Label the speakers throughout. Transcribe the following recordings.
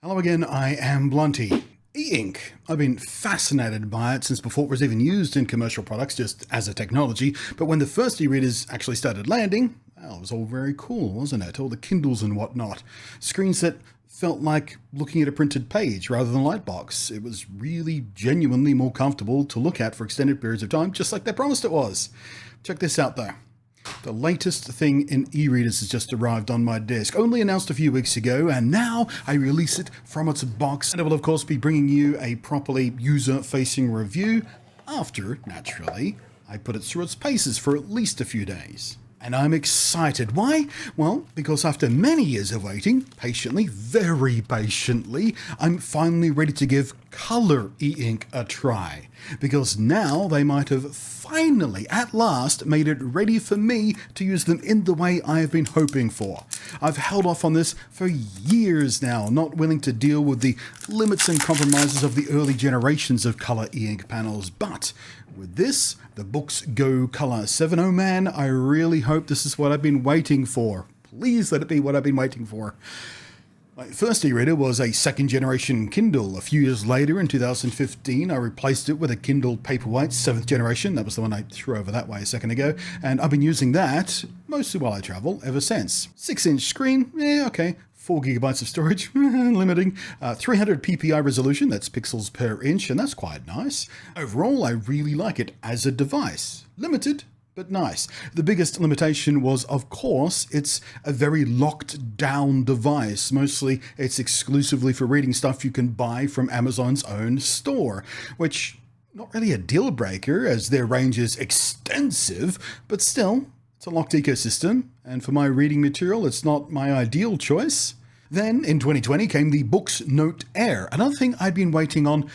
Speaker 1: Hello again, I am Blunty. E-ink. I've been fascinated by it since before it was even used in commercial products, just as a technology, but when the first e-readers actually started landing, well, it was all very cool, wasn't it? All the Kindles and whatnot. Screens that felt like looking at a printed page rather than a lightbox. It was really genuinely more comfortable to look at for extended periods of time, just like they promised it was. Check this out though. The latest thing in e-readers has just arrived on my desk, only announced a few weeks ago, and now I release it from its box, and I will of course be bringing you a properly user-facing review after, naturally, I put it through its paces for at least a few days. And I'm excited. Why? Well, because after many years of waiting, patiently, very patiently, I'm finally ready to give color e-ink a try. Because now they might have finally, at last, made it ready for me to use them in the way I have been hoping for. I've held off on this for years now, not willing to deal with the limits and compromises of the early generations of color e-ink panels, but with this, the Boox Color 7, oh man, I really hope this is what I've been waiting for. Please let it be what I've been waiting for. My first e-reader was a second generation Kindle. A few years later, in 2015, I replaced it with a Kindle Paperwhite 7th generation. That was the one I threw over that way a second ago. And I've been using that, mostly while I travel, ever since. 6-inch screen, yeah, okay. 4 gigabytes of storage, limiting. 300 ppi resolution, that's pixels per inch, and that's quite nice. Overall, I really like it as a device. Limited, but nice. The biggest limitation was, of course, it's a very locked down device. Mostly it's exclusively for reading stuff you can buy from Amazon's own store, which not really a deal breaker as their range is extensive, but still, it's a locked ecosystem, and for my reading material, it's not my ideal choice. Then, in 2020, came the Boox Note Air, another thing I'd been waiting on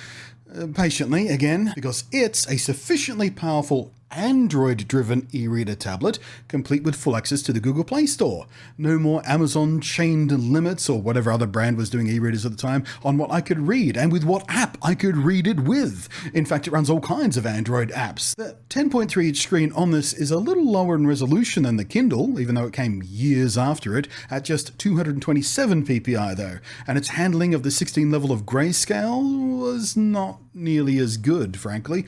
Speaker 1: patiently, again, because it's a sufficiently powerful Android-driven e-reader tablet, complete with full access to the Google Play Store. No more Amazon chained limits, or whatever other brand was doing e-readers at the time, on what I could read, and with what app I could read it with. In fact, it runs all kinds of Android apps. The 10.3-inch screen on this is a little lower in resolution than the Kindle, even though it came years after it, at just 227 ppi though, and its handling of the 16 level of grayscale was not nearly as good, frankly.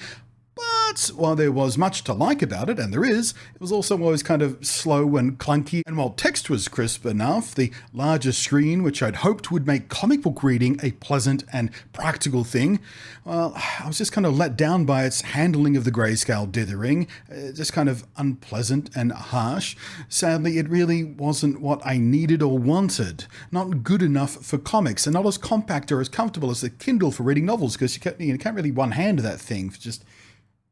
Speaker 1: But while there was much to like about it, and there is, it was also always kind of slow and clunky, and while text was crisp enough, the larger screen, which I'd hoped would make comic book reading a pleasant and practical thing, well, I was just kind of let down by its handling of the grayscale dithering, just kind of unpleasant and harsh. Sadly, it really wasn't what I needed or wanted. Not good enough for comics, and not as compact or as comfortable as the Kindle for reading novels, because you can't really one-hand that thing for just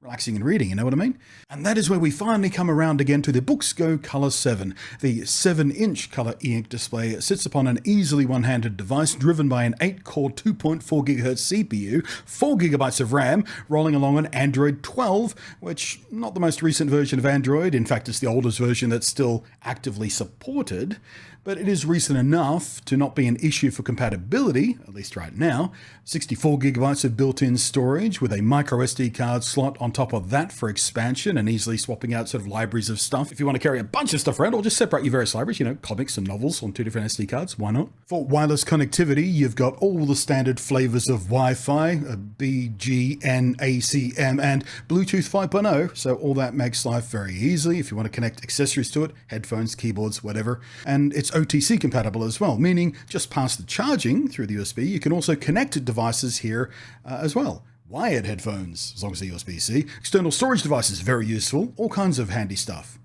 Speaker 1: relaxing and reading, you know what I mean? And that is where we finally come around again to the Boox Color 7. The 7-inch color e-ink display sits upon an easily one-handed device driven by an 8-core 2.4 GHz CPU, 4 gigabytes of RAM, rolling along on Android 12, which not the most recent version of Android. In fact, it's the oldest version that's still actively supported. But it is recent enough to not be an issue for compatibility, at least right now. 64 gigabytes of built-in storage with a micro SD card slot on top of that for expansion and easily swapping out sort of libraries of stuff. If you want to carry a bunch of stuff around, or just separate your various libraries, you know, comics and novels on 2 different SD cards, why not? For wireless connectivity, you've got all the standard flavors of Wi-Fi, BG, ACM, and Bluetooth 5.0, so all that makes life very easy if you want to connect accessories to it, headphones, keyboards, whatever. And it's OTC compatible as well, meaning just past the charging through the USB, you can also connect devices here as well. Wired headphones, as long as they're USB-C. External storage devices, very useful. All kinds of handy stuff.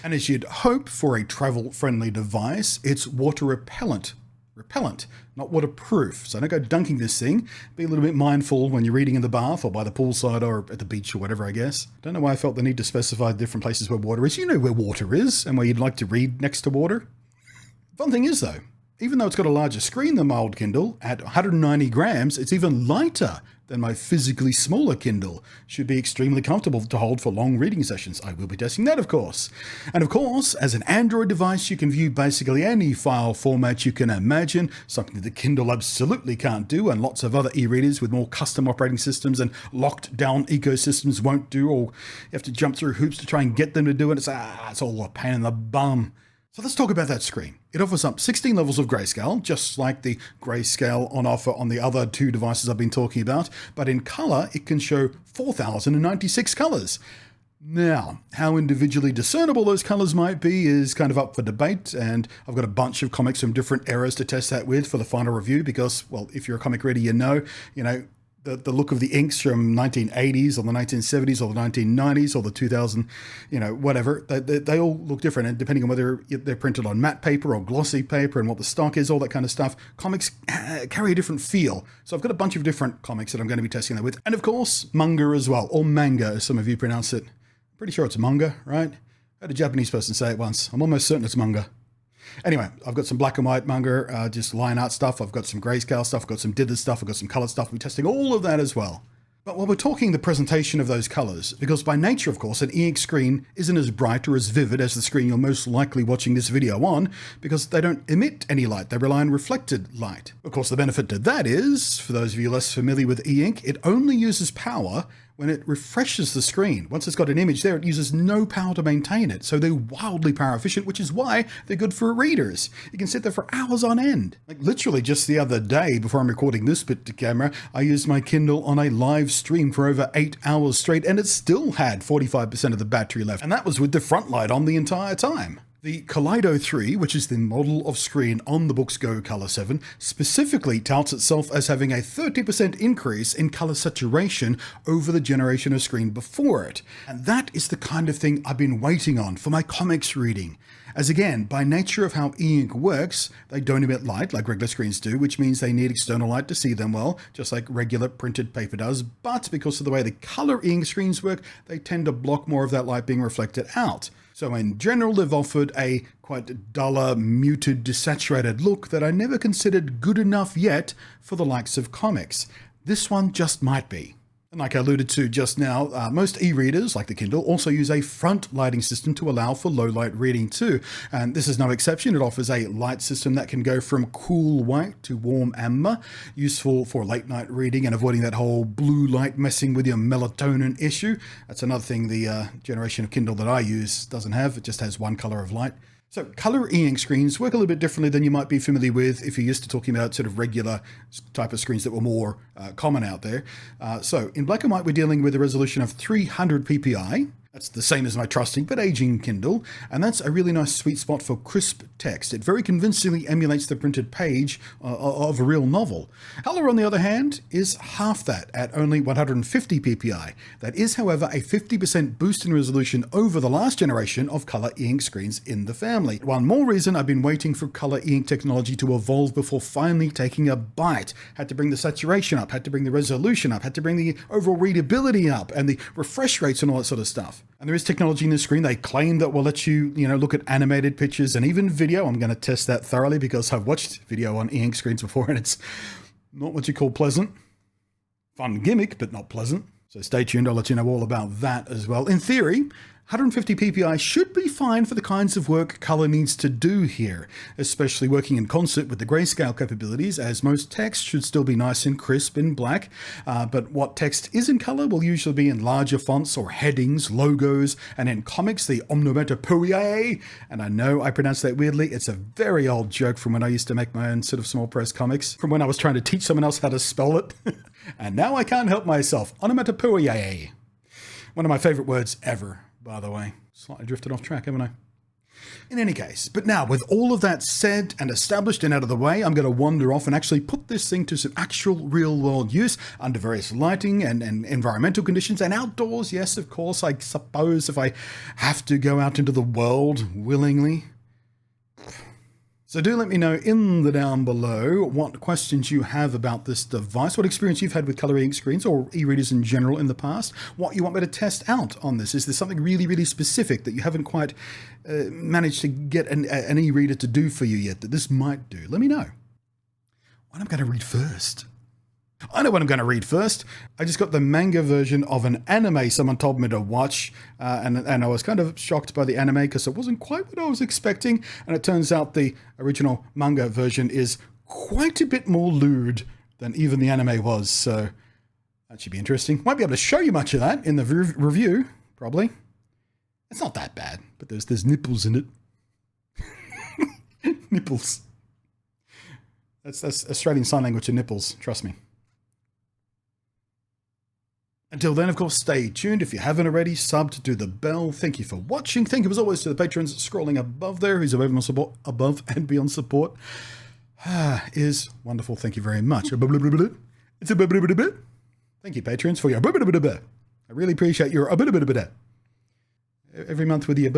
Speaker 1: And as you'd hope for a travel-friendly device, it's water repellent, not waterproof. So don't go dunking this thing. Be a little bit mindful when you're reading in the bath or by the poolside or at the beach or whatever, I guess. Don't know why I felt the need to specify different places where water is. You know where water is and where you'd like to read next to water. Fun thing is though, even though it's got a larger screen than my old Kindle, at 190 grams, it's even lighter than my physically smaller Kindle. Should be extremely comfortable to hold for long reading sessions. I will be testing that, of course. And of course, as an Android device, you can view basically any file format you can imagine, something that the Kindle absolutely can't do, and lots of other e-readers with more custom operating systems and locked down ecosystems won't do, or you have to jump through hoops to try and get them to do it. It's all a pain in the bum. So let's talk about that screen. It offers up 16 levels of grayscale, just like the grayscale on offer on the other two devices I've been talking about, but in color, it can show 4,096 colors. Now, how individually discernible those colors might be is kind of up for debate, and I've got a bunch of comics from different eras to test that with for the final review because, well, if you're a comic reader, you know, the look of the inks from 1980s or the 1970s or the 1990s or the 2000, whatever, they all look different. And depending on whether they're printed on matte paper or glossy paper and what the stock is, all that kind of stuff, comics carry a different feel. So I've got a bunch of different comics that I'm going to be testing that with. And of course, manga as well, or manga as some of you pronounce it. Pretty sure it's manga, right? I had a Japanese person say it once. I'm almost certain it's manga. Anyway, I've got some black and white manga, just line art stuff. I've got some grayscale stuff. I've got some dithered stuff. I've got some colored stuff. We're testing all of that as well. But while we're talking the presentation of those colors, because by nature, of course, an e-ink screen isn't as bright or as vivid as the screen you're most likely watching this video on, because they don't emit any light. They rely on reflected light. Of course, the benefit to that is, for those of you less familiar with e-ink, it only uses power when it refreshes the screen. Once it's got an image there, it uses no power to maintain it. So they're wildly power efficient, which is why they're good for readers. You can sit there for hours on end. Like literally just the other day, before I'm recording this bit to camera, I used my Kindle on a live stream for over 8 hours straight, and it still had 45% of the battery left. And that was with the front light on the entire time. The Kaleido 3, which is the model of screen on the Boox Color 7, specifically touts itself as having a 30% increase in color saturation over the generation of screen before it. And that is the kind of thing I've been waiting on for my comics reading. As again, by nature of how e-ink works, they don't emit light like regular screens do, which means they need external light to see them well, just like regular printed paper does. But because of the way the color e-ink screens work, they tend to block more of that light being reflected out. So in general, they've offered a quite duller, muted, desaturated look that I never considered good enough yet for the likes of comics. This one just might be. And like I alluded to just now, most e-readers, like the Kindle, also use a front lighting system to allow for low light reading too. And this is no exception. It offers a light system that can go from cool white to warm amber, useful for late night reading and avoiding that whole blue light messing with your melatonin issue. That's another thing the generation of Kindle that I use doesn't have. It just has one color of light. So color e-ink screens work a little bit differently than you might be familiar with if you're used to talking about sort of regular type of screens that were more common out there. So in black and white, we're dealing with a resolution of 300 ppi. That's the same as my trusting but aging Kindle, and that's a really nice sweet spot for crisp text. It very convincingly emulates the printed page of a real novel. Color, on the other hand, is half that at only 150 ppi. That is, however, a 50% boost in resolution over the last generation of color e-ink screens in the family. One more reason I've been waiting for color e-ink technology to evolve before finally taking a bite. Had to bring the saturation up, had to bring the resolution up, had to bring the overall readability up, and the refresh rates and all that sort of stuff. And there is technology in the screen. They claim that will let you, look at animated pictures and even video. I'm going to test that thoroughly because I've watched video on e-ink screens before and it's not what you call pleasant. Fun gimmick, but not pleasant. So stay tuned. I'll let you know all about that as well. In theory, 150 ppi should be fine for the kinds of work color needs to do here, especially working in concert with the grayscale capabilities, as most text should still be nice and crisp in black, but what text is in color will usually be in larger fonts or headings, logos, and in comics, the onomatopoeiae, and I know I pronounce that weirdly. It's a very old joke from when I used to make my own sort of small press comics, from when I was trying to teach someone else how to spell it, and now I can't help myself. Onomatopoeiae. One of my favorite words ever. By the way, slightly drifted off track, haven't I? In any case, but now with all of that said and established and out of the way, I'm going to wander off and actually put this thing to some actual real world use under various lighting and environmental conditions and outdoors. Yes, of course, I suppose if I have to go out into the world willingly. So do let me know in the down below what questions you have about this device, what experience you've had with color e-ink screens or e-readers in general in the past, what you want me to test out on this. Is there something really, really specific that you haven't quite managed to get an e-reader to do for you yet that this might do? Let me know. What I'm going to read first. I know what I'm going to read first. I just got the manga version of an anime someone told me to watch, and I was kind of shocked by the anime because it wasn't quite what I was expecting, and it turns out the original manga version is quite a bit more lewd than even the anime was, so that should be interesting. Won't be able to show you much of that in the review, probably. It's not that bad, but there's nipples in it. Nipples. That's Australian Sign Language to nipples, trust me. Until then, of course, stay tuned. If you haven't already, subbed to the bell. Thank you for watching. Thank you, as always, to the patrons scrolling above there, whose above and beyond support is wonderful. Thank you very much. It's a thank you, patrons, for your I really appreciate your every month with your